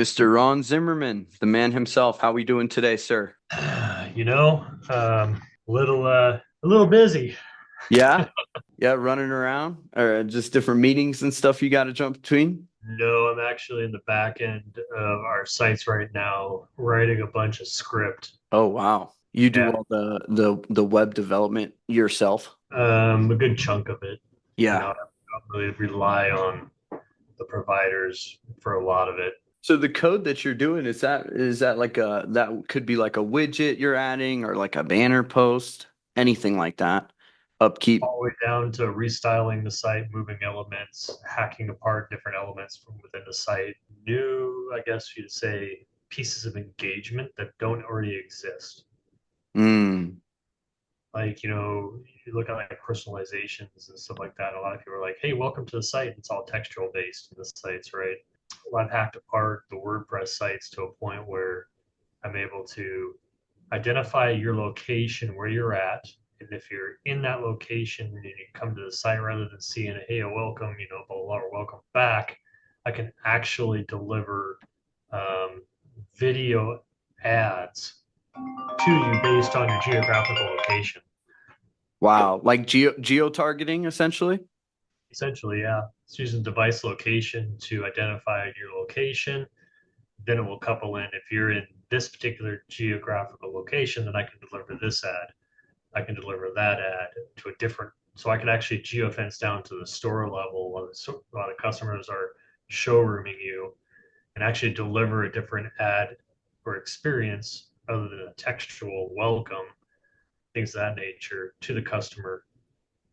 Mr. Ron Zimmerman, the man himself. How we doing today, sir? You know, a little busy. Yeah? Yeah, running around or just different meetings and stuff you got to jump between? No, I'm actually in the back end of our sites right now, writing a bunch of script. Oh, wow. You do Yeah, all the web development yourself? a good chunk of it. Yeah. I don't really rely on the providers for a lot of it. So the code that you're doing, is that like that could be like a widget you're adding or like a banner post, anything like that. Upkeep. All the way down to restyling the site, moving elements, hacking apart different elements from within the site. New, I guess you'd say, pieces of engagement that don't already exist. Mm. Like, you look at like personalizations and stuff like that. A lot of people are like, hey, welcome to the site. It's all textual based in the sites, right? Well, I've hacked apart the WordPress sites to a point where I'm able to identify your location where you're at. And if you're in that location and you come to the site rather than seeing, hey, welcome, blah, blah, blah, or welcome back, I can actually deliver um, video ads to you based on your geographical location. Wow. Like geo-targeting essentially? Essentially, yeah. It's using device location to identify your location. Then it will couple in if you're in this particular geographical location, then I can deliver this ad. I can deliver that ad to a different. So I can actually geofence down to the store level. A lot of customers are showrooming you and actually deliver a different ad or experience other than a textual welcome, things of that nature to the customer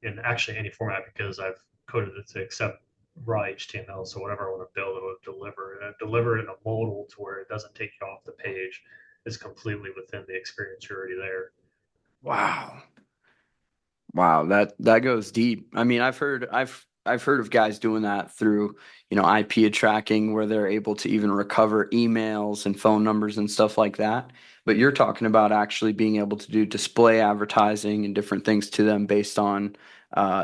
in actually any format because I've coded it to accept raw HTML. So whatever I want to build, it will deliver and deliver it in a modal to where it doesn't take you off the page. It's completely within the experience you're already there. Wow. Wow, that goes deep. I mean, I've heard of guys doing that through, IP tracking where they're able to even recover emails and phone numbers and stuff like that. But you're talking about actually being able to do display advertising and different things to them based on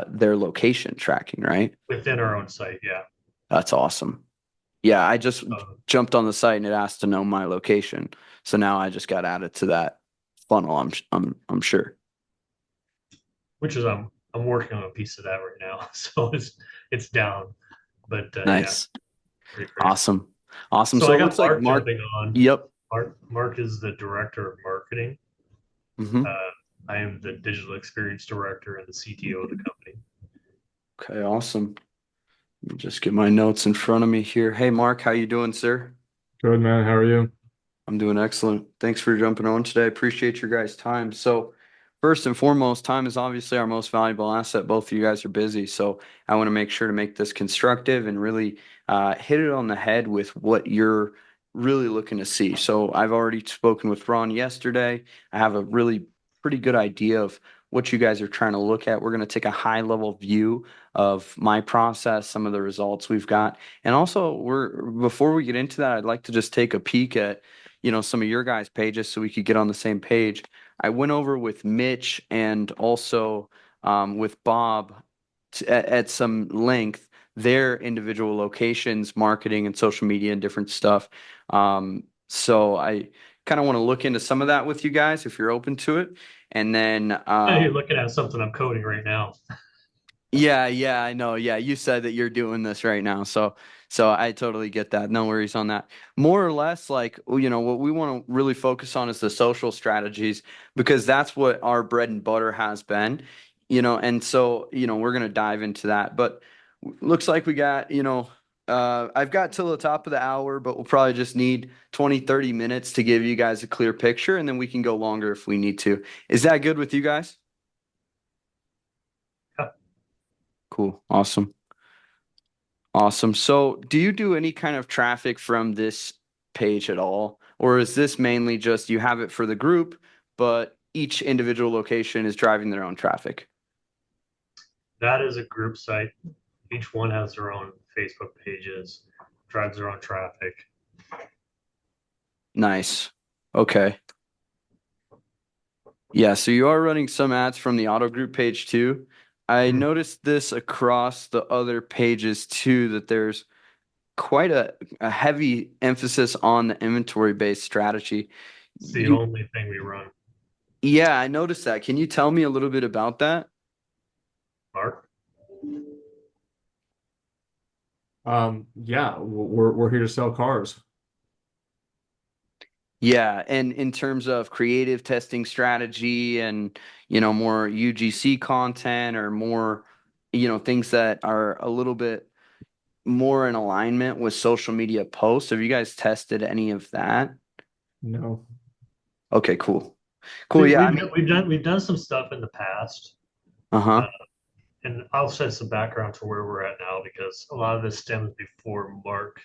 their location tracking, right? Within our own site. Yeah. That's awesome. Yeah, I just Uh, jumped on the site and it asked to know my location. So now I just got added to that funnel, I'm sure. which is I'm working on a piece of that right now. So it's down. But yeah, Nice. pretty crazy. Awesome. Awesome. So So I it got looks like Mark Mark, jumping on. yep. Mark is the director of marketing. Hmm. Uh, I am the digital experience director and the CTO of the company. Okay, awesome. Let me just get my notes in front of me here. Hey Mark, how you doing, sir? Good man, how are you? I'm doing excellent. Thanks for jumping on today. Appreciate your guys' time. So, first and foremost, time is obviously our most valuable asset. Both of you guys are busy, so I want to make sure to make this constructive and really hit it on the head with what you're really looking to see. So, I've already spoken with Ron yesterday. I have a really pretty good idea of what you guys are trying to look at. We're going to take a high level view of my process, some of the results we've got, and also we're before we get into that, I'd like to just take a peek at some of your guys' pages so we could get on the same page. I went over with Mitch and also with Bob at some length their individual locations, marketing and social media and different stuff. So I kind of want to look into some of that with you guys if you're open to it. And then Yeah, you're looking at something I'm coding right now. yeah, yeah, I know. Yeah, you said that you're doing this right now. So I totally get that. No worries on that. More or less like, what we want to really focus on is the social strategies because that's what our bread and butter has been, and so, we're going to dive into that. But looks like we got, I've got till the top of the hour, but we'll probably just need 20, 30 minutes to give you guys a clear picture and then we can go longer if we need to. Is that good with you guys? Yeah. Cool. Awesome. Awesome. So, do you do any kind of traffic from this page at all? Or is this mainly just you have it for the group, but each individual location is driving their own traffic? That is a group site. Each one has their own Facebook pages, drives their own traffic. Nice. Okay. Yeah, so you are running some ads from the auto group page too. I Mhm. noticed this across the other pages too, that there's quite a heavy emphasis on the inventory based strategy. It's the You, only thing we run. yeah, I noticed that. Can you tell me a little bit about that? Mark? Yeah, we're here to sell cars. Yeah, and in terms of creative testing strategy and, more UGC content or more, things that are a little bit more in alignment with social media posts. Have you guys tested any of that? No. Okay, cool. Cool. We, Yeah, I we've mean, we've done some stuff in the past, uh, uh-huh. and I'll set some background to where we're at now because a lot of this stems before Mark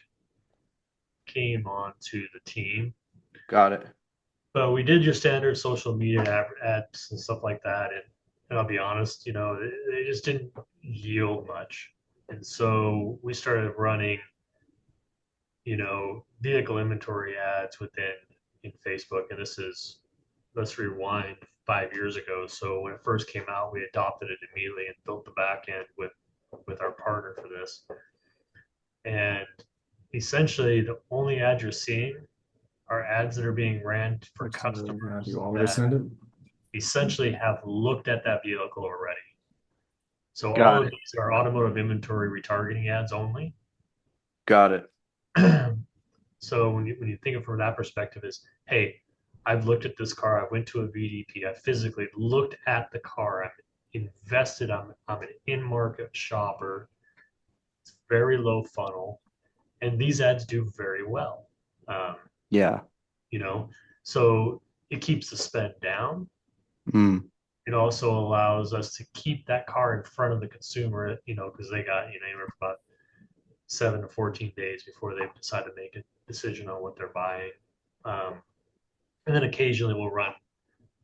came on to the team. Got it. But we did your standard social media ads and stuff like that, and I'll be honest, they just didn't yield much, and so we started running, vehicle inventory ads within in Facebook, and this is let's rewind 5 years ago. So when it first came out, we adopted it immediately and built the back end with our partner for this. And essentially, the only ads you're seeing are ads that are being ran for Do you customers want me to that send it? essentially have looked at that vehicle already. So all Got of it. these are automotive inventory retargeting ads only. Got it. So when you think of it from that perspective is, hey, I've looked at this car. I went to a VDP. I physically looked at the car. I'm invested. I'm an in-market shopper. It's very low funnel, and these ads do very well. Um, Yeah. you know, so it keeps the spend down. Mm. It also allows us to keep that car in front of the consumer, because they got, anywhere from about 7 to 14 days before they decide to make a decision on what they're buying. Um, and then occasionally we'll run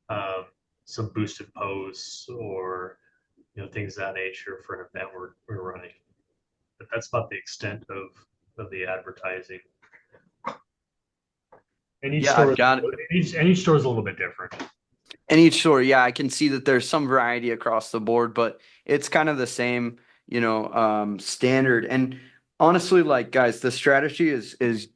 um, some boosted posts or things of that nature for an event we're running. But that's about the extent of the advertising. And each Yeah, store I've is got it. each store is a little bit different. And each store, yeah, I can see that there's some variety across the board, but it's kind of the same, standard. And honestly, like guys, the strategy is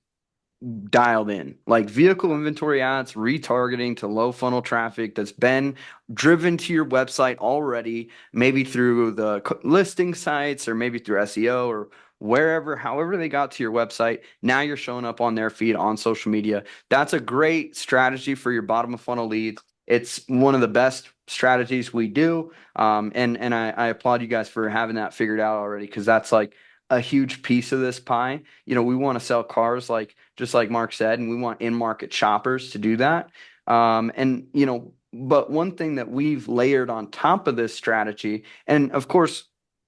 dialed in. Like vehicle inventory ads, retargeting to low funnel traffic that's been driven to your website already, maybe through the listing sites or maybe through SEO or wherever, however they got to your website. Now you're showing up on their feed on social media. That's a great strategy for your bottom of funnel leads. It's one of the best strategies we do. And I applaud you guys for having that figured out already because that's like a huge piece of this pie. We want to sell cars like just like Mark said, and we want in-market shoppers to do that. But one thing that we've layered on top of this strategy, and of course,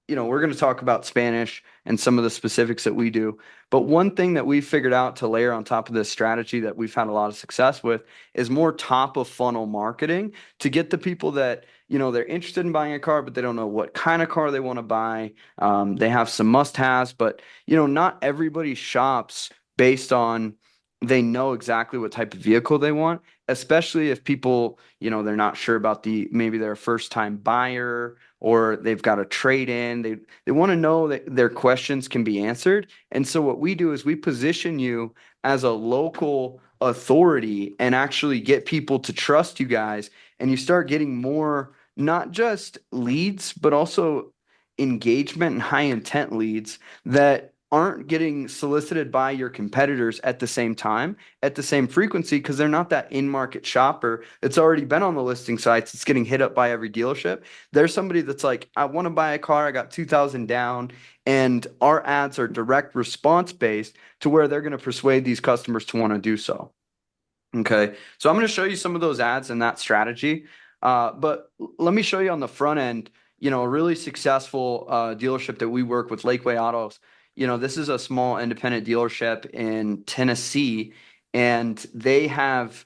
we're going to talk about Spanish and some of the specifics that we do. But one thing that we've figured out to layer on top of this strategy that we've had a lot of success with is more top of funnel marketing to get the people that, they're interested in buying a car, but they don't know what kind of car they want to buy. They have some must-haves, but not everybody shops based on they know exactly what type of vehicle they want, especially if people, they're not sure about maybe they're a first time buyer or they've got a trade in. They want to know that their questions can be answered. And so what we do is we position you as a local authority and actually get people to trust you guys and you start getting more not just leads but also engagement and high intent leads that aren't getting solicited by your competitors at the same time, at the same frequency, because they're not that in-market shopper that's already been on the listing sites. It's getting hit up by every dealership. There's somebody that's like, I want to buy a car. I got 2,000 down. And our ads are direct response based to where they're going to persuade these customers to want to do so. Okay. So I'm going to show you some of those ads and that strategy. But let me show you on the front end, a really successful dealership that we work with, Lakeway Autos. This is a small independent dealership in Tennessee, and they have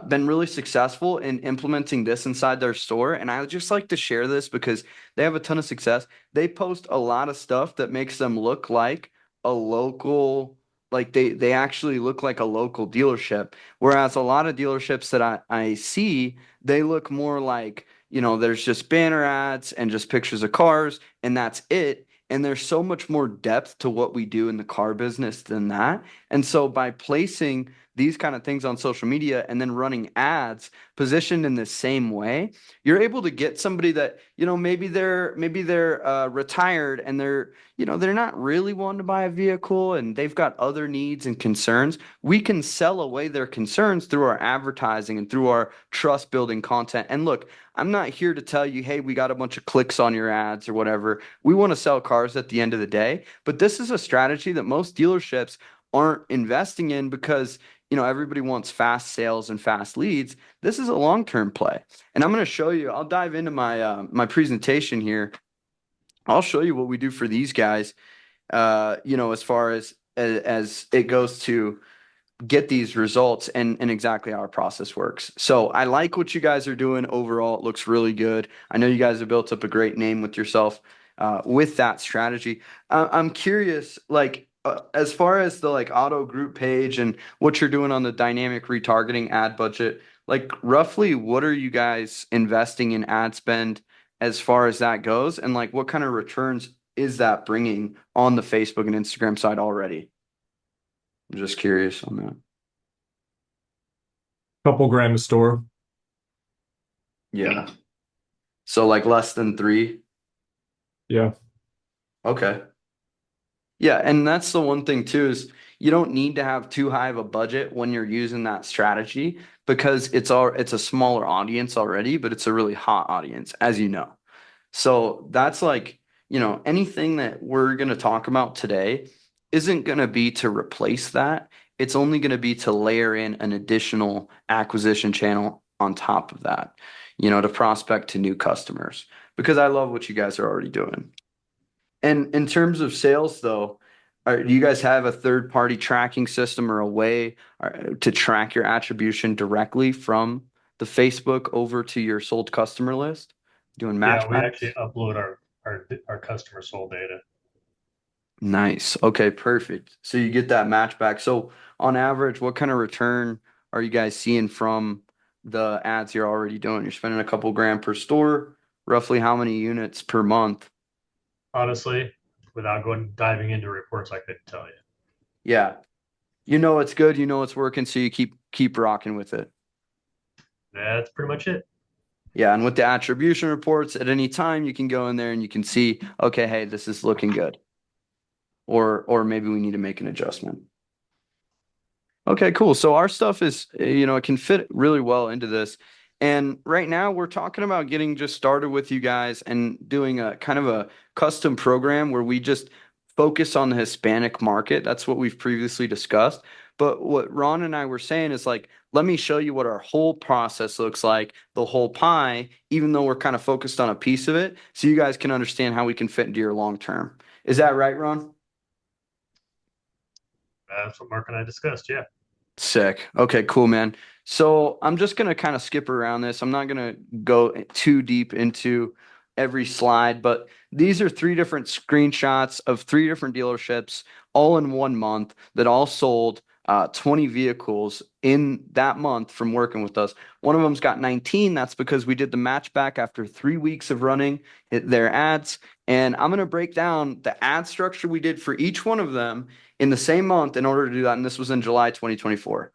been really successful in implementing this inside their store. And I would just like to share this because they have a ton of success. They post a lot of stuff that makes them look like a local, like they actually look like a local dealership. Whereas a lot of dealerships that I see, they look more like, there's just banner ads and just pictures of cars and that's it. And there's so much more depth to what we do in the car business than that. And so by placing these kind of things on social media and then running ads positioned in the same way, you're able to get somebody that, maybe they're retired and they're not really wanting to buy a vehicle and they've got other needs and concerns. We can sell away their concerns through our advertising and through our trust building content. And look, I'm not here to tell you, hey, we got a bunch of clicks on your ads or whatever. We want to sell cars at the end of the day, but this is a strategy that most dealerships aren't investing in because everybody wants fast sales and fast leads. This is a long-term play. And I'm going to show you, I'll dive into my presentation here. I'll show you what we do for these guys, as far as it goes to get these results and exactly how our process works. So I like what you guys are doing overall. It looks really good. I know you guys have built up a great name with yourself with that strategy. I'm curious, like as far as the like auto group page and what you're doing on the dynamic retargeting ad budget, like roughly what are you guys investing in ad spend as far as that goes? And like what kind of returns is that bringing on the Facebook and Instagram side already? I'm just curious on that. Couple grand a store. Yeah. So like less than three. Yeah. Okay. Yeah, and that's the one thing too is you don't need to have too high of a budget when you're using that strategy because it's a smaller audience already, but it's a really hot audience, as you know. So that's like, anything that we're going to talk about today isn't going to be to replace that. It's only going to be to layer in an additional acquisition channel on top of that, to prospect to new customers because I love what you guys are already doing. And in terms of sales, though, do you guys have a third-party tracking system or a way to track your attribution directly from the Facebook over to your sold customer list? Doing Yeah, we actually matchbacks? upload our customer sold data. Nice. Okay, perfect. So you get that match back. So on average, what kind of return are you guys seeing from the ads you're already doing? You're spending a couple grand per store. Roughly how many units per month? Honestly, without going diving into reports, I couldn't tell you. Yeah. You know it's good, you know it's working, so you keep rocking with it. That's pretty much it. Yeah, and with the attribution reports at any time, you can go in there and you can see, okay, hey, this is looking good. Or maybe we need to make an adjustment. Okay, cool. So our stuff is, it can fit really well into this. And right now we're talking about getting just started with you guys and doing a kind of a custom program where we just focus on the Hispanic market. That's what we've previously discussed. But what Ron and I were saying is like, let me show you what our whole process looks like, the whole pie, even though we're kind of focused on a piece of it, so you guys can understand how we can fit into your long term. Is that right, Ron? That's what Mark and I discussed. Yeah. Sick. Okay, cool, man. So I'm just gonna kind of skip around this. I'm not gonna go too deep into every slide, but these are three different screenshots of three different dealerships all in 1 month that all sold 20 vehicles in that month from working with us. One of them's got 19. That's because we did the match back after 3 weeks of running their ads. And I'm gonna break down the ad structure we did for each one of them in the same month in order to do that. And this was in July 2024.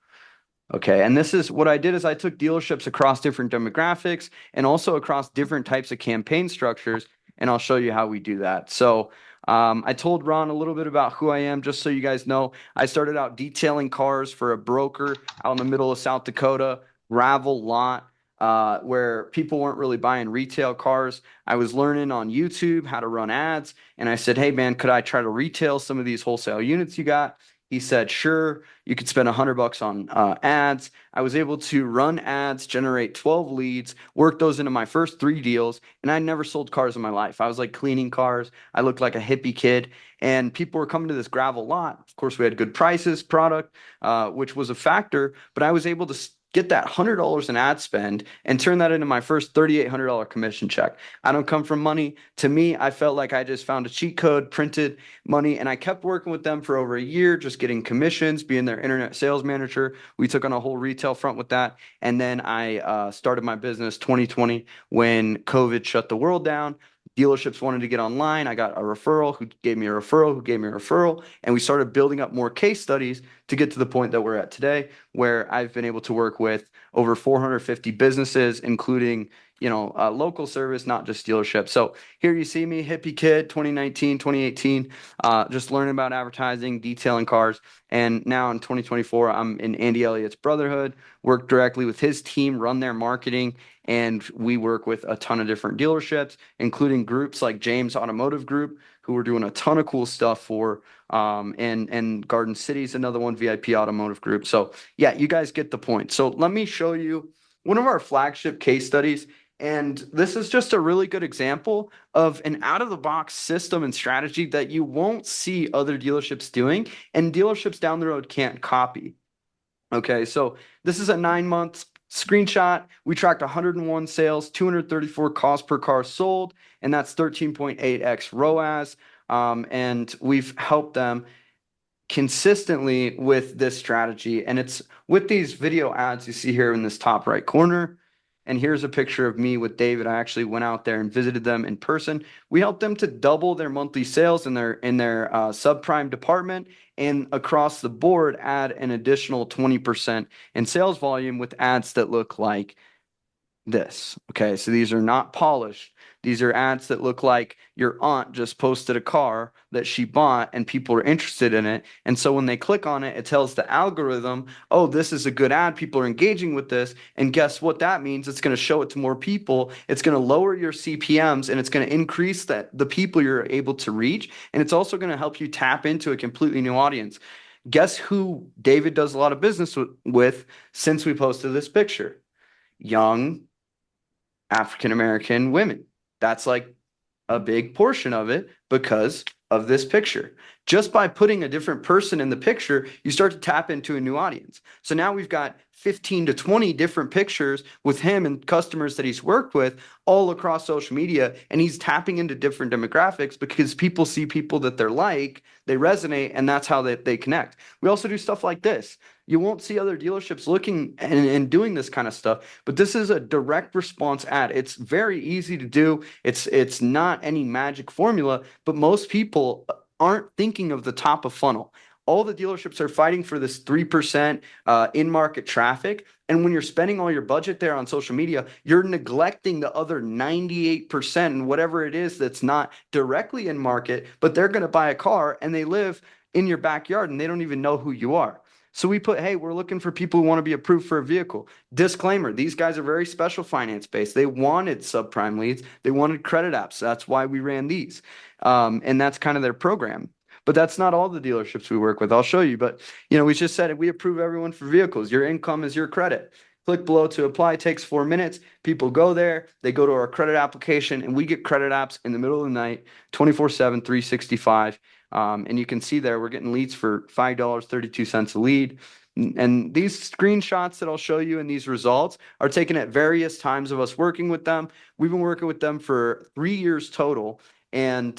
Okay. And this is what I did is I took dealerships across different demographics and also across different types of campaign structures. And I'll show you how we do that. So I told Ron a little bit about who I am, just so you guys know. I started out detailing cars for a broker out in the middle of South Dakota, gravel lot, where people weren't really buying retail cars. I was learning on YouTube how to run ads. And I said, hey, man, could I try to retail some of these wholesale units you got? He said, sure, you could spend $100 on ads. I was able to run ads, generate 12 leads, work those into my first 3 deals, and I never sold cars in my life. I was like cleaning cars. I looked like a hippie kid, and people were coming to this gravel lot. Of course, we had good prices, product, which was a factor, but I was able to get that $100 in ad spend and turn that into my first $3,800 commission check. I don't come from money. To me, I felt like I just found a cheat code, printed money, and I kept working with them for over a year, just getting commissions, being their internet sales manager. We took on a whole retail front with that. And then I started my business 2020 when COVID shut the world down. dealerships wanted to get online. I got a referral who gave me a referral who gave me a referral. And we started building up more case studies to get to the point that we're at today, where I've been able to work with over 450 businesses, including, local service, not just dealerships. So here you see me, hippie kid, 2019, 2018, just learning about advertising, detailing cars. And now in 2024, I'm in Andy Elliott's Brotherhood, work directly with his team, run their marketing, and we work with a ton of different dealerships, including groups like James Automotive Group, who we're doing a ton of cool stuff for. And Garden City's another one, VIP Automotive Group. So yeah, you guys get the point. So let me show you one of our flagship case studies. And this is just a really good example of an out-of-the-box system and strategy that you won't see other dealerships doing, and dealerships down the road can't copy. Okay, so this is a 9-month screenshot. We tracked 101 sales, 234 cost per car sold, and that's 13.8x ROAS. And we've helped them consistently with this strategy. And it's with these video ads you see here in this top right corner. And here's a picture of me with David. I actually went out there and visited them in person. We helped them to double their monthly sales in their subprime department, and across the board add an additional 20% in sales volume with ads that look like this. Okay, so these are not polished. These are ads that look like your aunt just posted a car that she bought and people are interested in it. And so when they click on it, it tells the algorithm, oh, this is a good ad. People are engaging with this. And guess what that means? It's going to show it to more people. It's going to lower your CPMs, and it's going to increase the people you're able to reach. And it's also going to help you tap into a completely new audience. Guess who David does a lot of business with since we posted this picture? Young African American women. That's like a big portion of it because of this picture. Just by putting a different person in the picture, you start to tap into a new audience. So now we've got 15 to 20 different pictures with him and customers that he's worked with all across social media. And he's tapping into different demographics because people see people that they're like, they resonate, and that's how they connect. We also do stuff like this. You won't see other dealerships looking and doing this kind of stuff, but this is a direct response ad. It's very easy to do. It's not any magic formula, but most people aren't thinking of the top of funnel. All the dealerships are fighting for this 3% in-market traffic. And when you're spending all your budget there on social media, you're neglecting the other 98% and whatever it is that's not directly in market, but they're going to buy a car and they live in your backyard and they don't even know who you are. So we put, hey, we're looking for people who want to be approved for a vehicle. Disclaimer, these guys are very special finance based. They wanted subprime leads. They wanted credit apps. That's why we ran these. And that's kind of their program. But that's not all the dealerships we work with. I'll show you. But, we just said we approve everyone for vehicles. Your income is your credit. Click below to apply. It takes 4 minutes. People go there. They go to our credit application, and we get credit apps in the middle of the night, 24/7, 365. And you can see there we're getting leads for $5.32 a lead. And these screenshots that I'll show you and these results are taken at various times of us working with them. We've been working with them for 3 years total. And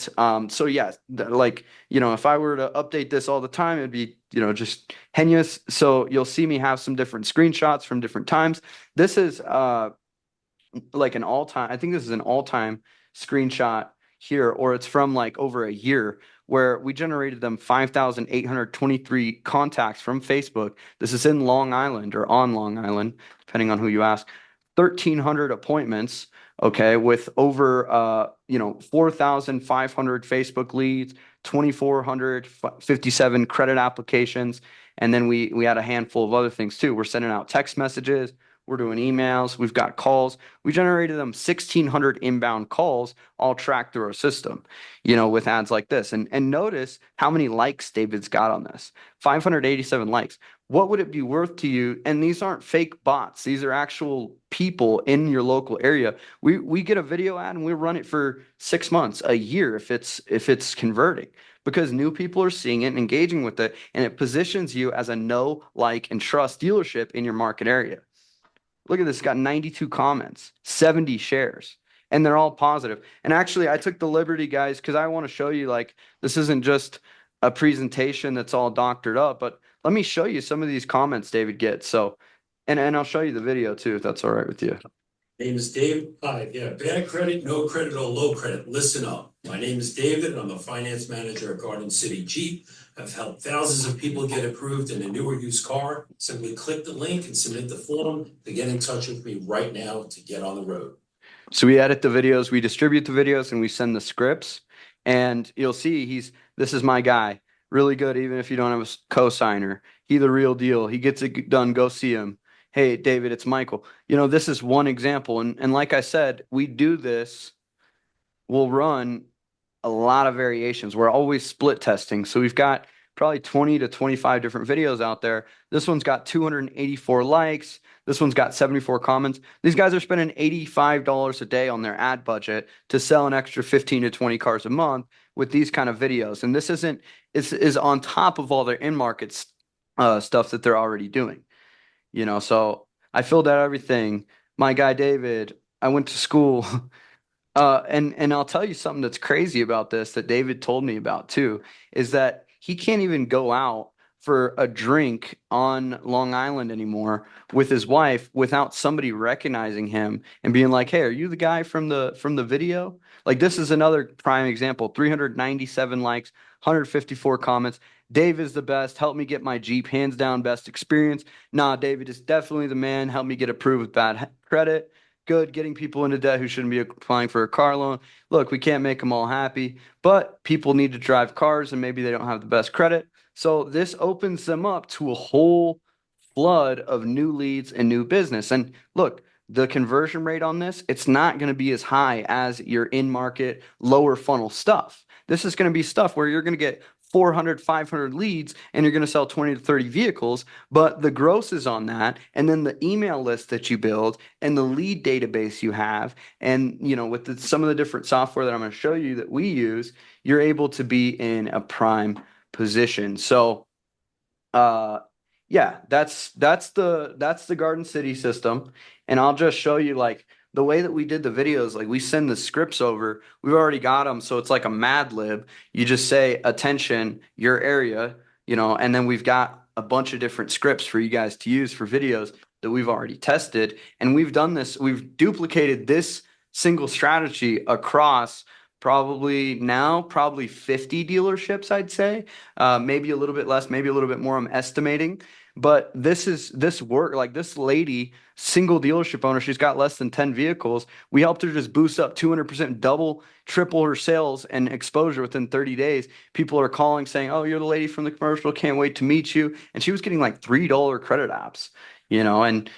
so yeah, if I were to update this all the time, it'd be just heinous. So you'll see me have some different screenshots from different times. This is like an all-time, I think this is an all-time screenshot here, or it's from like over a year, where we generated them 5,823 contacts from Facebook. This is in Long Island or on Long Island, depending on who you ask. 1,300 appointments, okay, with over 4,500 Facebook leads, 2,457 credit applications, and then we had a handful of other things too. We're sending out text messages. We're doing emails. We've got calls. We generated them 1,600 inbound calls, all tracked through our system, with ads like this. And notice how many likes David's got on this. 587 likes. What would it be worth to you? And these aren't fake bots. These are actual people in your local area. We get a video ad and we run it for 6 months, a year if it's converting, because new people are seeing it and engaging with it, and it positions you as a know, like, and trust dealership in your market area. Look at this, it's got 92 comments, 70 shares, and they're all positive. And actually, I took the liberty, guys, because I want to show you, like, this isn't just a presentation that's all doctored up, but let me show you some of these comments David gets. So, and I'll show you the video too, if that's all right with you. Name is Dave. Hi, yeah, bad credit, no credit, or low credit. Listen up. My name is David, and I'm a finance manager at Garden City Jeep. I've helped thousands of people get approved in a new or used car. Simply click the link and submit the form to get in touch with me right now to get on the road. So we edit the videos, we distribute the videos, and we send the scripts. And you'll see this is my guy. Really good, even if you don't have a co-signer. He the real deal. He gets it done. Go see him. Hey, David, it's Michael. This is one example. And like I said, we do this. We'll run a lot of variations. We're always split testing. So we've got probably 20 to 25 different videos out there. This one's got 284 likes. This one's got 74 comments. These guys are spending $85 a day on their ad budget to sell an extra 15 to 20 cars a month with these kind of videos. And this is on top of all their in-market stuff that they're already doing. So I filled out everything. My guy David, I went to school. And I'll tell you something that's crazy about this that David told me about too, is that he can't even go out for a drink on Long Island anymore with his wife without somebody recognizing him and being like, "Hey, are you the guy from the video?" Like this is another prime example. 397 likes, 154 comments. Dave is the best. Help me get my Jeep, hands down, best experience. Nah, David is definitely the man. Help me get approved with bad credit. Good, getting people into debt who shouldn't be applying for a car loan. Look, we can't make them all happy, but people need to drive cars and maybe they don't have the best credit. So this opens them up to a whole flood of new leads and new business. And look, the conversion rate on this, it's not going to be as high as your in-market lower funnel stuff. This is going to be stuff where you're going to get 400, 500 leads and you're going to sell 20 to 30 vehicles, but the gross is on that. And then the email list that you build and the lead database you have. And, with some of the different software that I'm going to show you that we use, you're able to be in a prime position. So, yeah, that's the Garden City system. And I'll just show you like the way that we did the videos, like we send the scripts over, we've already got them. So it's like a Mad Lib. You just say, attention, your area, and then we've got a bunch of different scripts for you guys to use for videos that we've already tested. And we've done this, we've duplicated this single strategy across probably 50 dealerships, I'd say. Maybe a little bit less, maybe a little bit more, I'm estimating. But this work, like this lady, single dealership owner, she's got less than 10 vehicles. We helped her just boost up 200%, double, triple her sales and exposure within 30 days. People are calling saying, "Oh, you're the lady from the commercial. Can't wait to meet you." And she was getting like $3 credit apps, and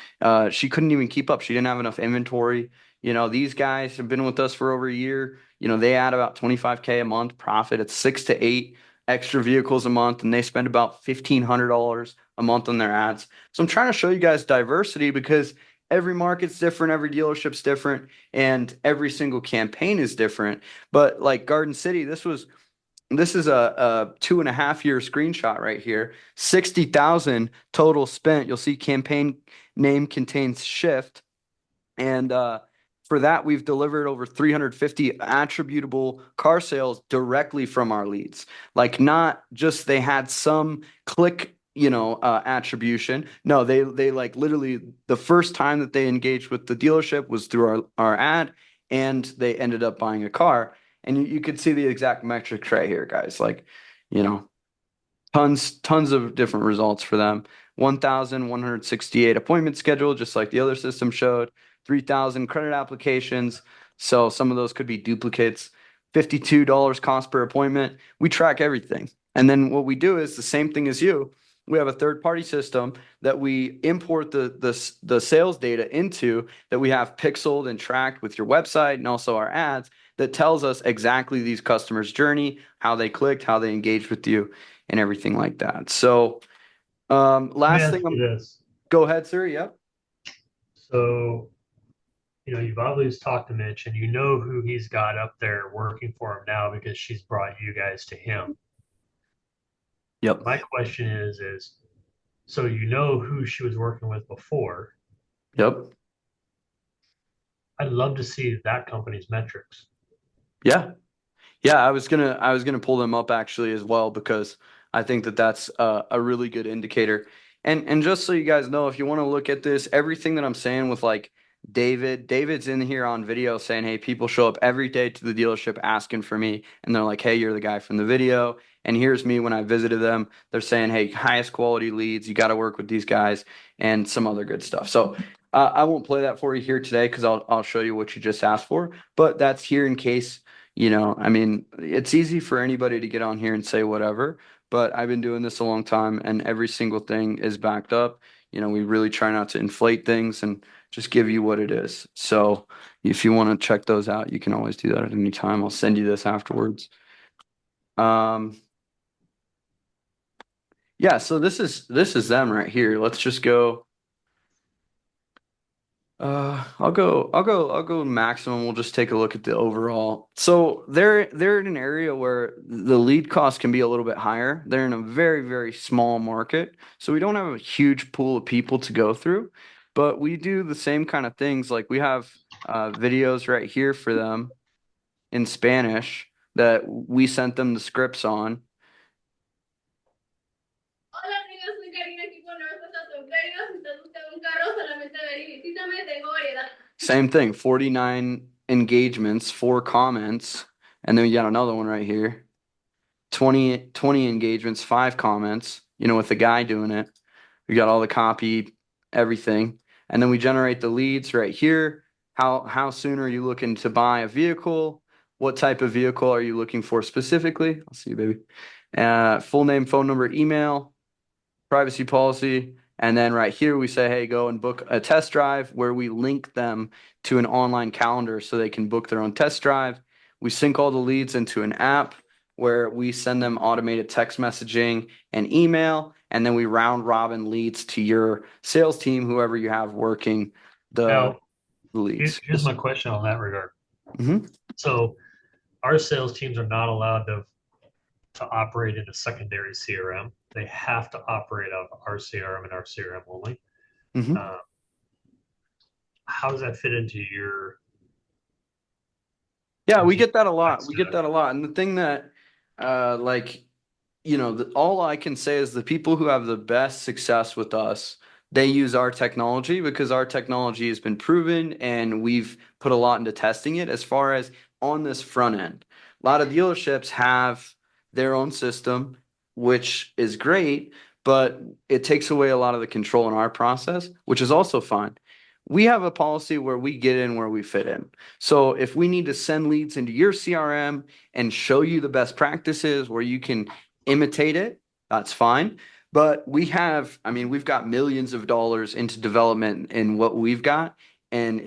she couldn't even keep up. She didn't have enough inventory. These guys have been with us for over a year. They add about 25K a month profit. It's 6 to 8 extra vehicles a month, and they spend about $1,500 a month on their ads. So I'm trying to show you guys diversity because every market's different, every dealership's different, and every single campaign is different. But like Garden City, this is a 2.5 year screenshot right here. 60,000 total spent. You'll see campaign name contains shift. And for that, we've delivered over 350 attributable car sales directly from our leads. Like not just they had some click, attribution. No, they like literally the first time that they engaged with the dealership was through our ad, and they ended up buying a car. And you could see the exact metrics right here, guys. Like, you know, tons of different results for them. 1,168 appointments scheduled, just like the other system showed. 3,000 credit applications. So some of those could be duplicates. $52 cost per appointment. We track everything. And then what we do is the same thing as you. We have a third-party system that we import the sales data into, that we have pixeled and tracked with your website and also our ads, that tells us exactly these customers' journey, how they clicked, how they engaged with you, and everything like that. So Let me last ask thing, you this. go ahead, sir. Yep. So, you've always talked to Mitch and you know who he's got up there working for him now because she's brought you guys to him. Yep. My question is, so you know who she was working with before. Yep. I'd love to see that company's metrics. Yeah. Yeah. I was gonna pull them up actually as well, because I think that that's a really good indicator. And just so you guys know, if you want to look at this, everything that I'm saying with like David's in here on video saying, hey, people show up every day to the dealership asking for me. And they're like, hey, you're the guy from the video. And here's me when I visited them. They're saying, hey, highest quality leads. You got to work with these guys and some other good stuff. So I won't play that for you here today because I'll show you what you just asked for. But that's here in case, I mean, it's easy for anybody to get on here and say whatever. But I've been doing this a long time and every single thing is backed up. We really try not to inflate things and just give you what it is. So if you want to check those out, you can always do that at any time. I'll send you this afterwards. Um, yeah, so this is them right here. Let's just go. I'll go maximum. We'll just take a look at the overall. So they're in an area where the lead cost can be a little bit higher. They're in a very, very small market. So we don't have a huge pool of people to go through, but we do the same kind of things. Like we have videos right here for them in Spanish that we sent them the scripts on. Hola amigos, soy Karina aquí con nuevos autocréditos. Si estás buscando un carro, solamente ven y visítame, tengo variedad. Same thing, 49 engagements, 4 comments, and then we got another one right here. 20 engagements, 5 comments, with the guy doing it. We got all the copy, everything. And then we generate the leads right here. How soon are you looking to buy a vehicle? What type of vehicle are you looking for specifically? I'll see you, baby. Full name, phone number, email, privacy policy. And then right here, we say, hey, go and book a test drive where we link them to an online calendar so they can book their own test drive. We sync all the leads into an app where we send them automated text messaging and email. And then we round robin leads to your sales team, whoever you have working the Now, leads. here's my question on that regard. Mhm. So our sales teams are not allowed to operate in a secondary CRM. They have to operate out of our CRM and our CRM only. Mhm. How does that fit into your? Yeah, we get that a lot. That's We get that a lot. And the thing that, all I can say is the people who have the best success with us, they use our technology because our technology has been proven and we've put a lot into testing it as far as on this front end. A lot of dealerships have their own system, which is great, but it takes away a lot of the control in our process, which is also fine. We have a policy where we get in where we fit in. So if we need to send leads into your CRM and show you the best practices where you can imitate it, that's fine. But we've got millions of dollars into development in what we've got. And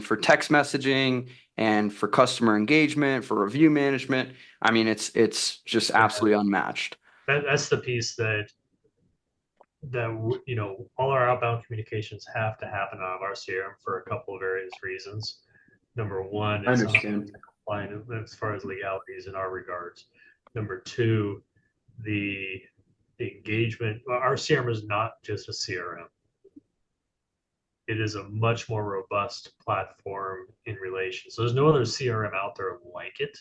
for text messaging and for customer engagement, for review management, it's just absolutely unmatched. that's the piece that all our outbound communications have to happen out of our CRM for a couple of various reasons. Number one, I it's understand. compliant as far as legalities in our regards. Number two, the engagement. Our CRM is not just a CRM. It is a much more robust platform in relation. So there's no other CRM out there like it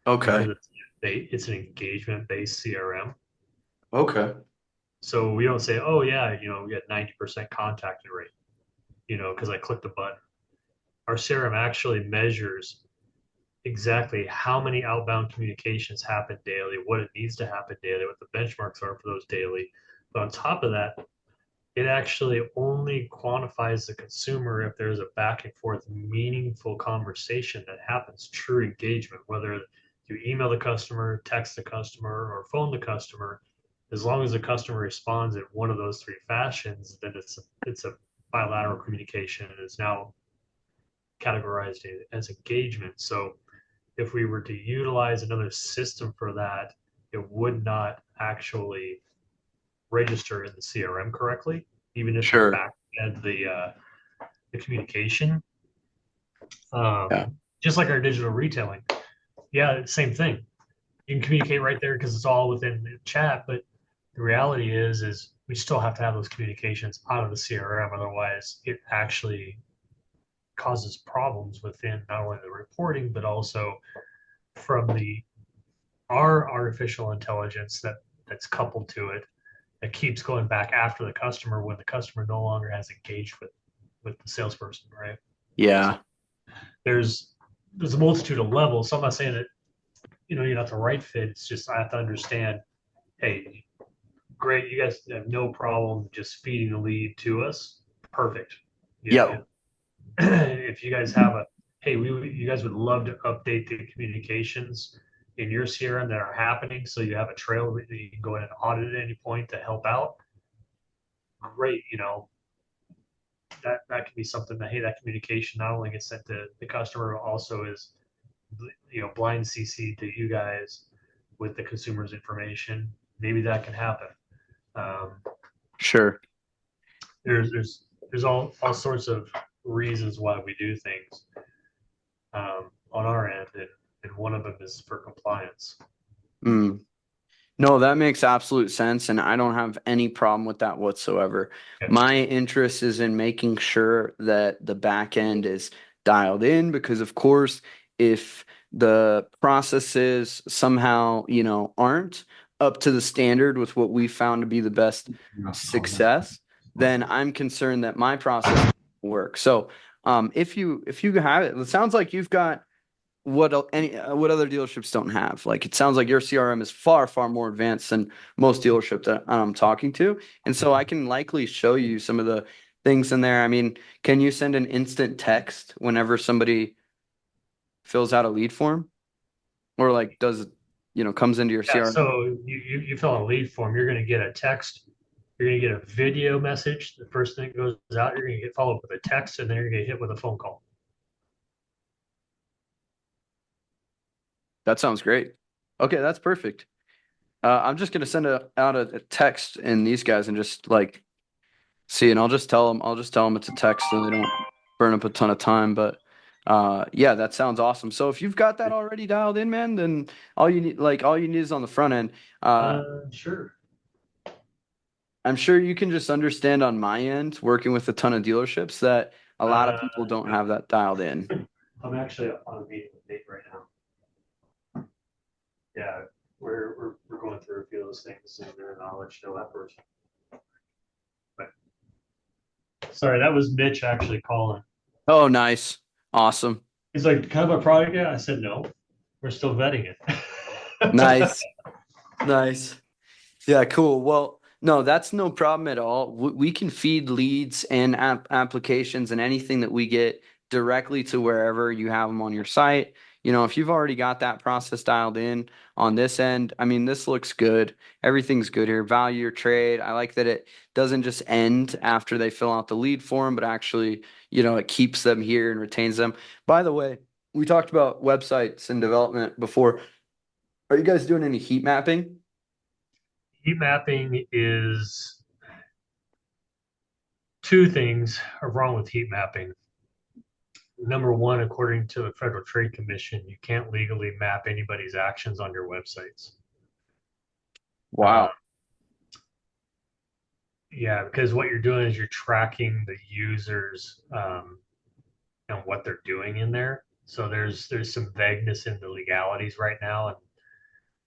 Okay. because it's an engagement based CRM. Okay. So we don't say, oh yeah, we get 90% contact rate, because I clicked the button. Our CRM actually measures exactly how many outbound communications happen daily, what it needs to happen daily, what the benchmarks are for those daily. But on top of that, it actually only quantifies the consumer if there's a back and forth meaningful conversation that happens, true engagement, whether you email the customer, text the customer, or phone the customer. As long as the customer responds in one of those three fashions, then it's a bilateral communication and is now categorized as engagement. So if we were to utilize another system for that, it would not actually register in the CRM correctly, even if you Sure. back end the communication. Yeah. Just like our digital retailing, yeah, same thing. You can communicate right there because it's all within the chat, but the reality is we still have to have those communications out of the CRM, otherwise it actually causes problems within not only the reporting but also from our artificial intelligence that's coupled to it that keeps going back after the customer when the customer no longer has engaged with the salesperson, right? Yeah. There's a multitude of levels. So I'm not saying that, you're not the right fit. It's just I have to understand, hey, great, you guys have no problem just feeding the lead to us. Perfect. Yo. If you guys have hey, you guys would love to update the communications in your CRM that are happening, so you have a trail that you can go in and audit at any point to help out. Great, that can be something that, hey, that communication not only gets sent to the customer, but also is blind CC to you guys with the consumer's information. Maybe that can happen. Um, Sure. there's all sorts of reasons why we do things on our end, and one of them is for compliance. Mm. No, that makes absolute sense, and I don't have any problem with that whatsoever. Okay. My interest is in making sure that the back end is dialed in because, of course, if the processes somehow, aren't up to the standard with what we found to be the best success, then I'm concerned that my process won't work. So, if you have it, it sounds like you've got what other dealerships don't have. Like it sounds like your CRM is far, far more advanced than most dealerships that I'm talking to. And so I can likely show you some of the things in there. I mean, can you send an instant text whenever somebody fills out a lead form? Or like comes into your Yeah, CRM? so you fill out a lead form, you're going to get a text, you're going to get a video message. The first thing that goes out, you're going to get followed up with a text, and then you're going to get hit with a phone call. That sounds great. Okay, that's perfect. I'm just gonna send out a text in these guys and just like see, and I'll just tell them it's a text so they don't burn up a ton of time. But yeah, that sounds awesome. So if you've got that already dialed in, man, then all you need is on the front end. Sure. I'm sure you can just understand on my end, working with a ton of dealerships, that a lot of people don't No, have that dialed in. I'm actually on a meeting with Nate right now. Yeah, we're going through a few of those things, and then I'll let you know afterwards. But sorry, that was Mitch actually calling. Oh, nice. Awesome. He's like, "Kind of a product yet?" I said, "No, we're still vetting it." Nice. Nice. Yeah, cool. Well, no, that's no problem at all. We can feed leads and applications and anything that we get directly to wherever you have them on your site. If you've already got that process dialed in on this end, I mean, this looks good. Everything's good here. Value your trade. I like that it doesn't just end after they fill out the lead form, but actually, it keeps them here and retains them. By the way, we talked about websites and development before. Are you guys doing any heat mapping? Heat mapping is two things are wrong with heat mapping. Number one, according to the Federal Trade Commission, you can't legally map anybody's actions on your websites. Wow. Yeah, because what you're doing is you're tracking the users and what they're doing in there. So there's some vagueness in the legalities right now. And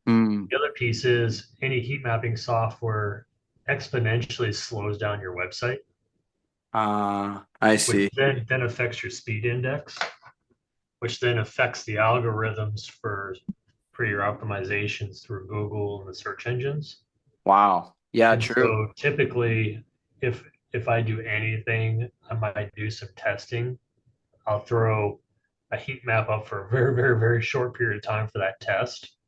Mm. the other piece is any heat mapping software exponentially slows down your website, I which see. then affects your speed index, which then affects the algorithms for your optimizations through Google and the search engines. Wow. Yeah, And true. so typically, if I do anything, I might do some testing. I'll throw a heat map up for a very, very, very short period of time for that test,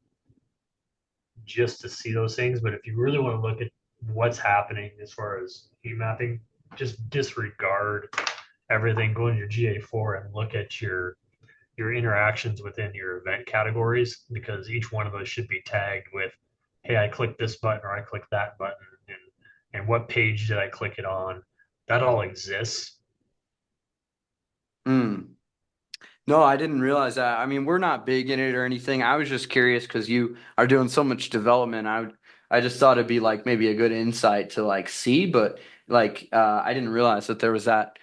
just to see those things. But if you really want to look at what's happening as far as heat mapping, just disregard everything. Go into your GA4 and look at your interactions within your event categories, because each one of those should be tagged with, hey, I clicked this button or I clicked that button, and what page did I click it on. That all exists. Mm. No, I didn't realize that. I mean, we're not big in it or anything. I was just curious because you are doing so much development. I just thought it'd be like maybe a good insight to like see, but like I didn't realize that there was that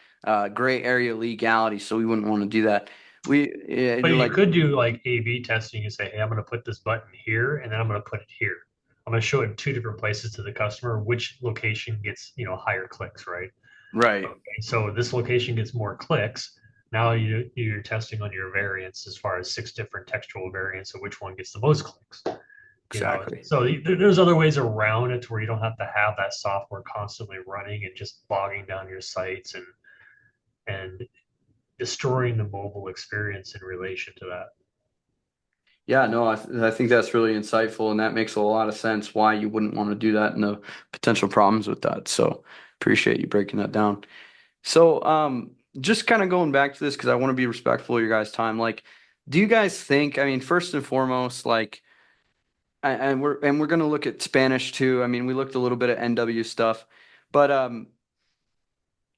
gray area legality, so we wouldn't want to do that. But you Like could do like A/B testing and say, hey, I'm going to put this button here, and then I'm going to put it here. I'm going to show it in two different places to the customer, which location gets higher clicks, right? right. Okay, so this location gets more clicks. Now you're testing on your variants as far as 6 different textual variants of which one gets the most clicks. Exactly. So there's other ways around it where you don't have to have that software constantly running and just bogging down your sites and destroying the mobile experience in relation to that. Yeah, no, I think that's really insightful, and that makes a lot of sense why you wouldn't want to do that and the potential problems with that. So appreciate you breaking that down. So, just kind of going back to this because I want to be respectful of your guys' time. Like, do you guys think, I mean, first and foremost, like, and we're gonna look at Spanish too. I mean, we looked a little bit at NW stuff, but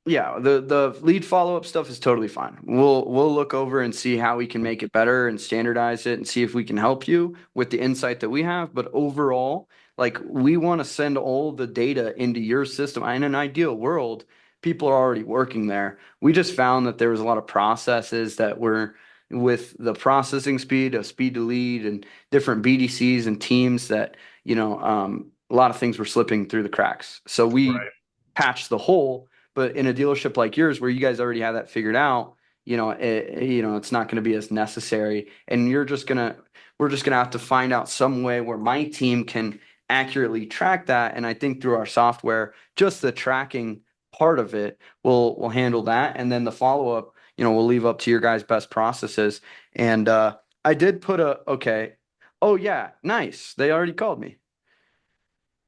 yeah, the lead follow-up stuff is totally fine. We'll look over and see how we can make it better and standardize it and see if we can help you with the insight that we have. But overall, like we want to send all the data into your system. In an ideal world, people are already working there. We just found that there was a lot of processes that were with the processing speed of speed to lead and different BDCs and teams that, a lot of things were slipping through the cracks. So we Right. patched the hole, but in a dealership like yours, where you guys already have that figured out, it's not going to be as necessary. And we're just gonna have to find out some way where my team can accurately track that. And I think through our software, just the tracking part of it will handle that. And then the follow up, we'll leave up to your guys' best processes. And I did put okay. Oh yeah, nice. They already called me.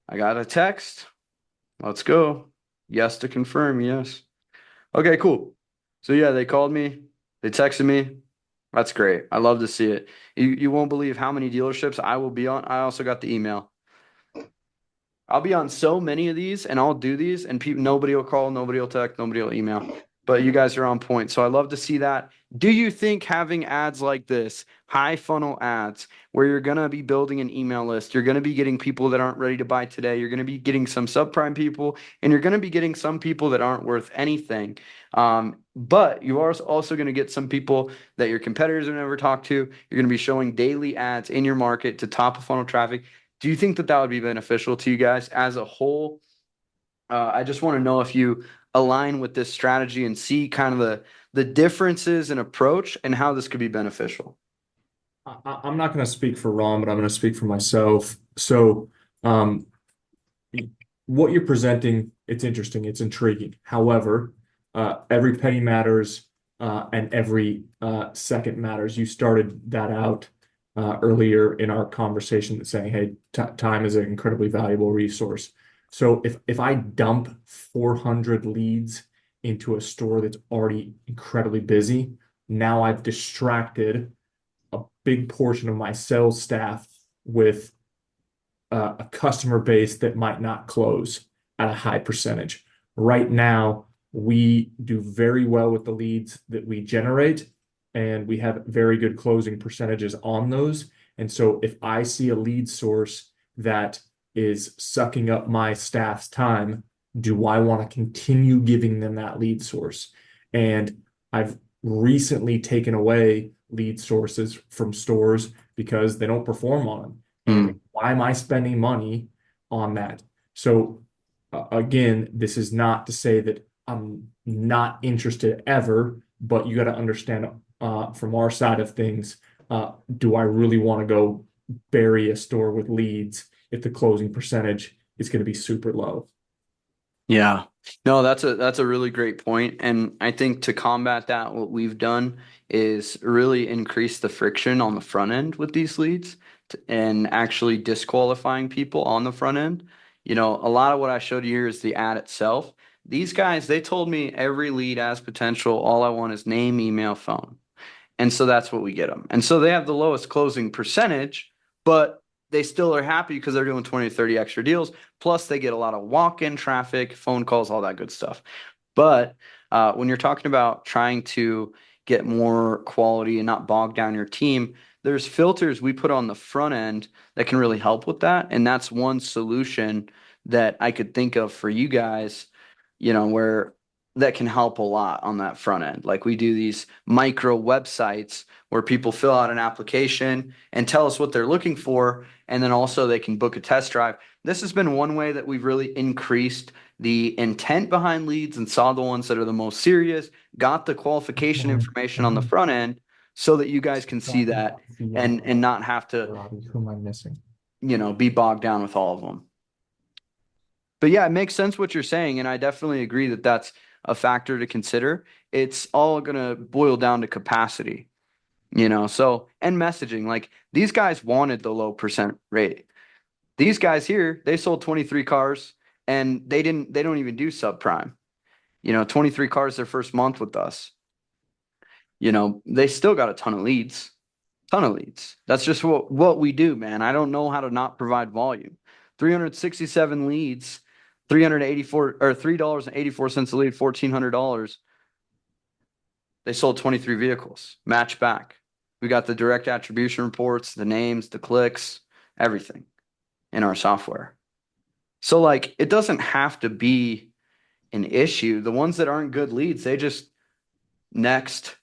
I got a text. Let's go. Yes to confirm. Yes. Okay, cool. So yeah, they called me. They texted me. That's great. I love to see it. You won't believe how many dealerships I will be on. I also got the email. I'll be on so many of these and I'll do these and people nobody will call, nobody will text, nobody will email. But you guys are on point. So I love to see that. Do you think having ads like this, high funnel ads, where you're going to be building an email list, you're going to be getting people that aren't ready to buy today, you're going to be getting some subprime people, and you're going to be getting some people that aren't worth anything. But you are also going to get some people that your competitors have never talked to. You're going to be showing daily ads in your market to top of funnel traffic. Do you think that that would be beneficial to you guys as a whole? I just want to know if you align with this strategy and see kind of the differences in approach and how this could be beneficial. I'm not going to speak for Ron, but I'm going to speak for myself. So, um, what you're presenting, it's interesting, it's intriguing. However, every penny matters, and every second matters. You started that out earlier in our conversation saying, hey, time is an incredibly valuable resource. So if I dump 400 leads into a store that's already incredibly busy, now I've distracted a big portion of my sales staff with a customer base that might not close at a high percentage. Right now, we do very well with the leads that we generate, and we have very good closing percentages on those. And so if I see a lead source that is sucking up my staff's time, do I want to continue giving them that lead source? And I've recently taken away lead sources from stores because they don't perform on them. And why am I spending money on that? So again, this is not to say that I'm not interested ever, but you got to understand from our side of things, do I really want to go bury a store with leads if the closing percentage is going to be super low? Yeah. No, that's a really great point. And I think to combat that, what we've done is really increase the friction on the front end with these leads and actually disqualifying people on the front end. A lot of what I showed you here is the ad itself. These guys, they told me every lead has potential. All I want is name, email, phone. And so that's what we get them. And so they have the lowest closing percentage, but they still are happy because they're doing 20 to 30 extra deals. Plus, they get a lot of walk-in traffic, phone calls, all that good stuff. But when you're talking about trying to get more quality and not bog down your team, there's filters we put on the front end that can really help with that. And that's one solution that I could think of for you guys, where that can help a lot on that front end. Like we do these micro websites where people fill out an application and tell us what they're looking for. And then also they can book a test drive. This has been one way that we've really increased the intent behind leads and saw the ones that are the most serious, got the qualification information on the front end so that you guys can see that and not have to, Robbie, who am I missing? be bogged down with all of them. But yeah, it makes sense what you're saying, and I definitely agree that that's a factor to consider. It's all going to boil down to capacity, so, and messaging. Like these guys wanted the low percent rate. These guys here, they sold 23 cars and they don't even do subprime. 23 cars their first month with us. They still got a ton of leads. Ton of leads. That's just what we do, man. I don't know how to not provide volume. 367 leads, 384 or $3.84 a lead, $1,400. They sold 23 vehicles, match back. We got the direct attribution reports, the names, the clicks, everything in our software. So like it doesn't have to be an issue. The ones that aren't good leads, they just next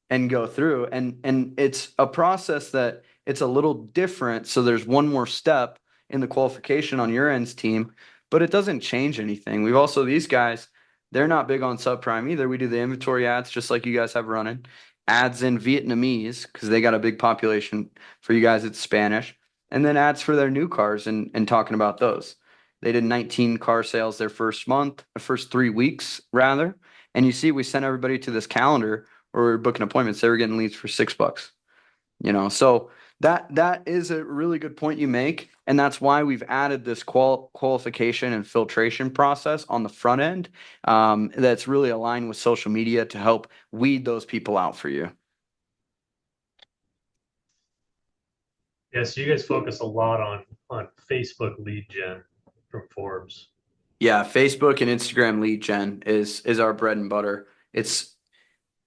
and go through. And it's a process that it's a little different. So there's one more step in the qualification on your end's team, but it doesn't change anything. We've also, these guys, they're not big on subprime either. We do the inventory ads just like you guys have running. Ads in Vietnamese because they got a big population. For you guys, it's Spanish. And then ads for their new cars and talking about those. They did 19 car sales their first month, the first 3 weeks rather. And you see, we sent everybody to this calendar where we were booking appointments. They were getting leads for $6. So that is a really good point you make, and that's why we've added this qualification and filtration process on the front end. That's really aligned with social media to help weed those people out for you. Yeah, so you guys focus a lot on Facebook lead gen from Forbes. Yeah, Facebook and Instagram lead gen is our bread and butter. It's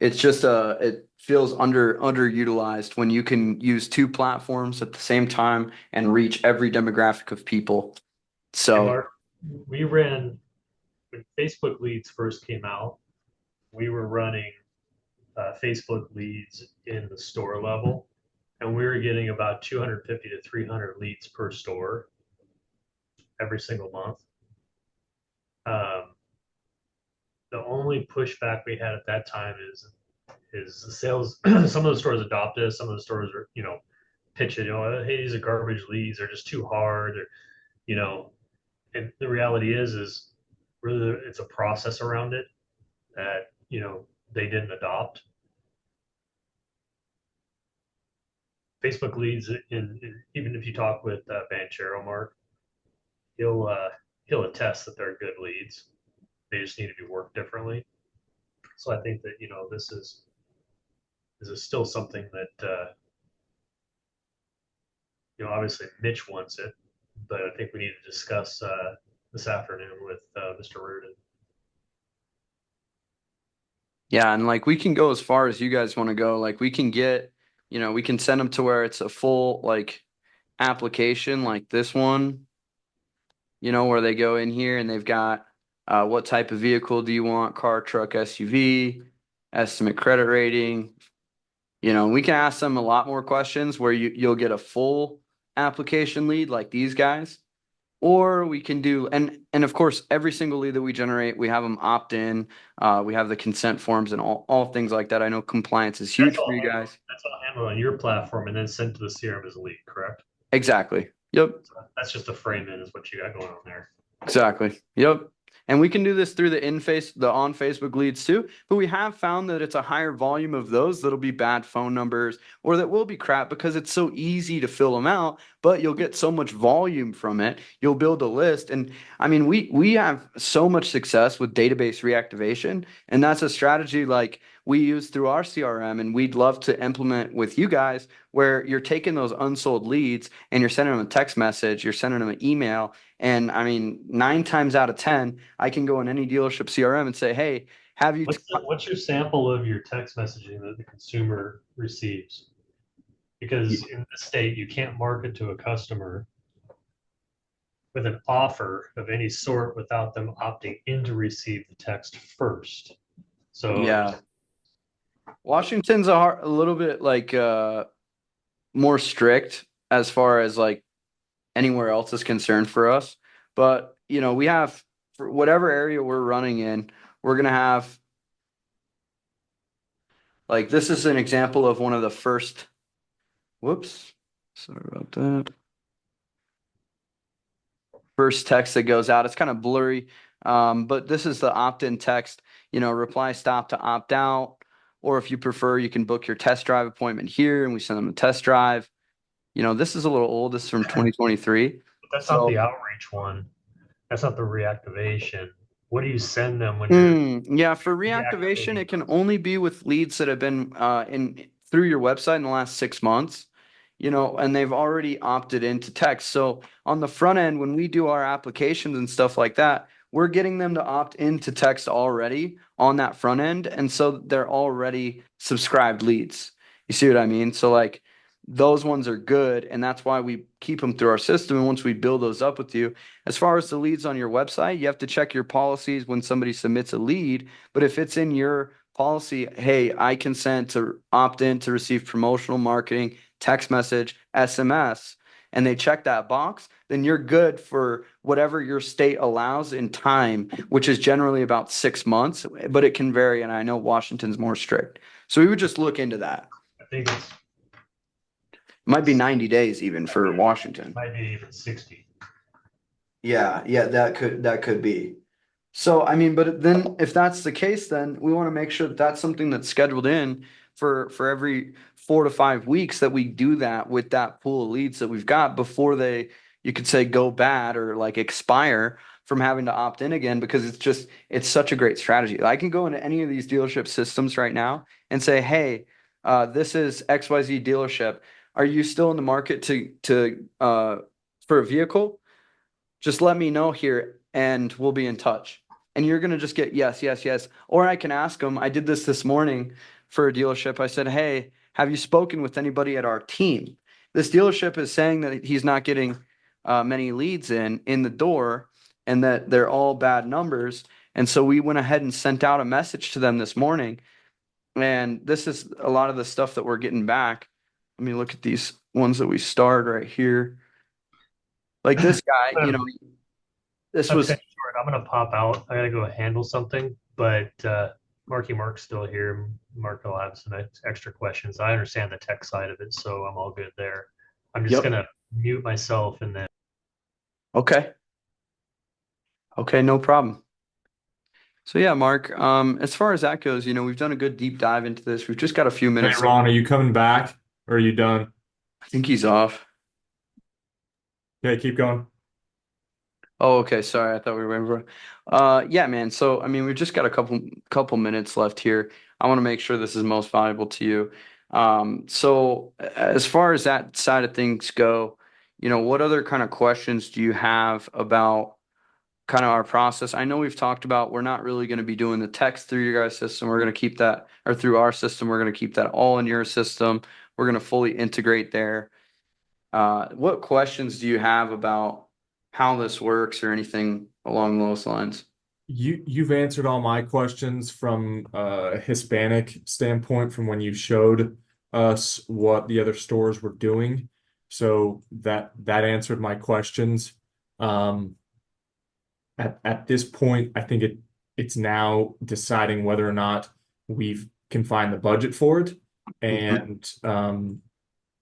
just it feels underutilized when you can use two platforms at the same time and reach every demographic of people. And So Mark, we ran when Facebook leads first came out, we were running Facebook leads in the store level, and we were getting about 250 to 300 leads per store every single month. The only pushback we had at that time is the sales. Some of the stores adopted it. Some of the stores are, pitch it, hey, these are garbage leads. They're just too hard. You know, and the reality is really it's a process around it that, they didn't adopt. Facebook leads, even if you talk with Banchero, Mark, he'll he'll attest that they're good leads. They just need to be worked differently. So I think that this is still something that obviously Mitch wants it, but I think we need to discuss this afternoon with Mr. Reardon. yeah, and like we can go as far as you guys want to go. Like we can get, we can send them to where it's a full like application like this one, where they go in here and they've got what type of vehicle do you want? Car, truck, SUV, estimate credit rating. We can ask them a lot more questions where you'll get a full application lead like these guys. Or we can do, and of course, every single lead that we generate, we have them opt in. We have the consent forms and all things like that. I know compliance is huge for you guys. That's all handled on your platform and then sent to the CRM as a lead, correct? Exactly. Yep. So that's just a frame in is what you got going on there. Exactly. Yep. And we can do this through the on Facebook leads too, but we have found that it's a higher volume of those that'll be bad phone numbers or that will be crap because it's so easy to fill them out, but you'll get so much volume from it. You'll build a list. And I mean, we have so much success with database reactivation, and that's a strategy like we use through our CRM, and we'd love to implement with you guys where you're taking those unsold leads and you're sending them a text message, you're sending them an email. And I mean, 9 times out of 10, I can go in any dealership CRM and say, hey, have you? What's your sample of your text messaging that the consumer receives? Because in the state, you can't market to a customer with an offer of any sort without them opting in to receive the text first. So Yeah. Washington's a little bit like more strict as far as like anywhere else is concerned for us. But, we have for whatever area we're running in, we're gonna have, like, this is an example of one of the first, whoops, sorry about that. First text that goes out. It's kind of blurry, but this is the opt-in text, reply stop to opt out. Or if you prefer, you can book your test drive appointment here and we send them a test drive. This is a little old. This is from 2023. But that's not So, the outreach one. That's not the reactivation. What do you send them when you're yeah, for reactivation, reactivating it can them? only be with leads that have been in through your website in the last 6 months, and they've already opted into text. So on the front end, when we do our applications and stuff like that, we're getting them to opt into text already on that front end, and so they're already subscribed leads. You see what I mean? So like those ones are good, and that's why we keep them through our system. And once we build those up with you, as far as the leads on your website, you have to check your policies when somebody submits a lead. But if it's in your policy, hey, I consent to opt in to receive promotional marketing, text message, SMS, and they check that box, then you're good for whatever your state allows in time, which is generally about 6 months, but it can vary. And I know Washington's more strict. So we would just look into that. I think it's It might be 90 days even for Washington. might be even 60. Yeah, that could be. So, I mean, but then if that's the case, then we want to make sure that that's something that's scheduled in for every 4 to 5 weeks, that we do that with that pool of leads that we've got before they, you could say, go bad or like expire from having to opt in again, because it's such a great strategy. I can go into any of these dealership systems right now and say, hey, this is XYZ dealership. Are you still in the market for a vehicle? Just let me know here and we'll be in touch. And you're going to just get yes, yes, yes. Or I can ask them. I did this morning for a dealership. I said, hey, have you spoken with anybody at our team? This dealership is saying that he's not getting many leads in the door and that they're all bad numbers. And so we went ahead and sent out a message to them this morning. And this is a lot of the stuff that we're getting back. Let me look at these ones that we starred right here. Like this guy, this Okay, was short. I'm gonna pop out. I gotta go handle something, but Mark's still here. Mark will have some extra questions. I understand the tech side of it, so I'm all good there. I'm just Yep. gonna mute myself and then. Okay. Okay, no problem. So yeah, Mark, as far as that goes, we've done a good deep dive into this. We've just got a few Hey, minutes. Ron, are you coming back or are you done? I think he's off. Okay, keep going. Oh, okay. Sorry, I thought we were waiting for. Yeah, man. So I mean, we've just got a couple minutes left here. I want to make sure this is most valuable to you. So as far as that side of things go, what other kind of questions do you have about kind of our process? I know we've talked about we're not really going to be doing the text through your guys' system. We're going to keep that, or through our system, we're going to keep that all in your system. We're going to fully integrate there. What questions do you have about how this works or anything along those lines? You've answered all my questions from a Hispanic standpoint from when you showed us what the other stores were doing. So that answered my questions. Um, at this point, I think it's now deciding whether or not we can find the budget for it, and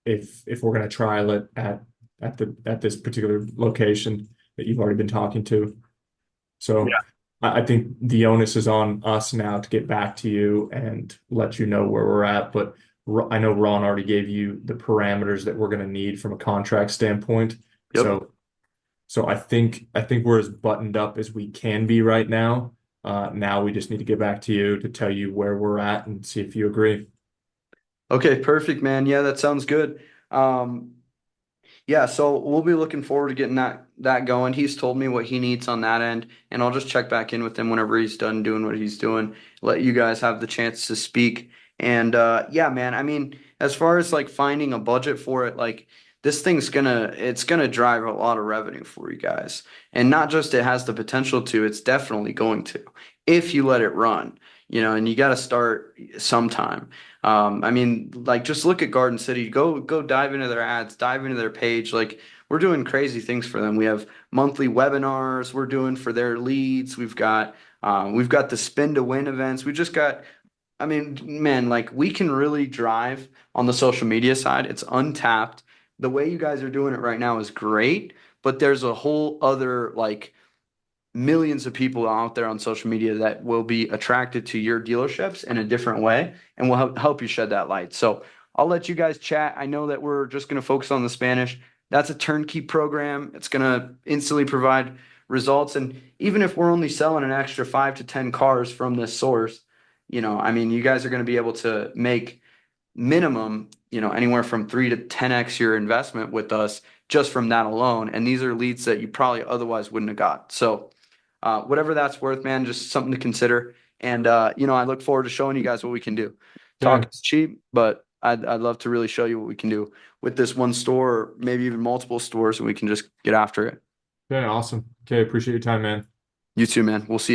if we're going to trial it at this particular location that you've already been talking to. So I think the onus is on us now to get back to you and let you know where we're at. But I know Ron already gave you the parameters that we're going to need from a contract standpoint. Yep. So I think we're as buttoned up as we can be right now. Now we just need to get back to you to tell you where we're at and see if you agree. Okay, perfect, man. Yeah, that sounds good. Yeah, so we'll be looking forward to getting that going. He's told me what he needs on that end, and I'll just check back in with him whenever he's done doing what he's doing. Let you guys have the chance to speak. And yeah, man, I mean, as far as like finding a budget for it, like this thing's it's gonna drive a lot of revenue for you guys. And not just it has the potential to, it's definitely going to if you let it run, and you got to start sometime. I mean, like just look at Garden City. Go dive into their ads, dive into their page. Like we're doing crazy things for them. We have monthly webinars we're doing for their leads. We've got the spin to win events. We just got, I mean, man, like we can really drive on the social media side. It's untapped. The way you guys are doing it right now is great, but there's a whole other like millions of people out there on social media that will be attracted to your dealerships in a different way and will help you shed that light. So I'll let you guys chat. I know that we're just going to focus on the Spanish. That's a turnkey program. It's going to instantly provide results. And even if we're only selling an extra 5 to 10 cars from this source, I mean, you guys are going to be able to make minimum, anywhere from 3 to 10x your investment with us just from that alone. And these are leads that you probably otherwise wouldn't have got. So whatever that's worth, man, just something to consider. And I look forward to showing you guys what we can do. Yeah. Talk is cheap, but I'd love to really show you what we can do with this one store, or maybe even multiple stores, and we can just get after it. Yeah, awesome. Okay, appreciate your time, man. You too, man. We'll see you.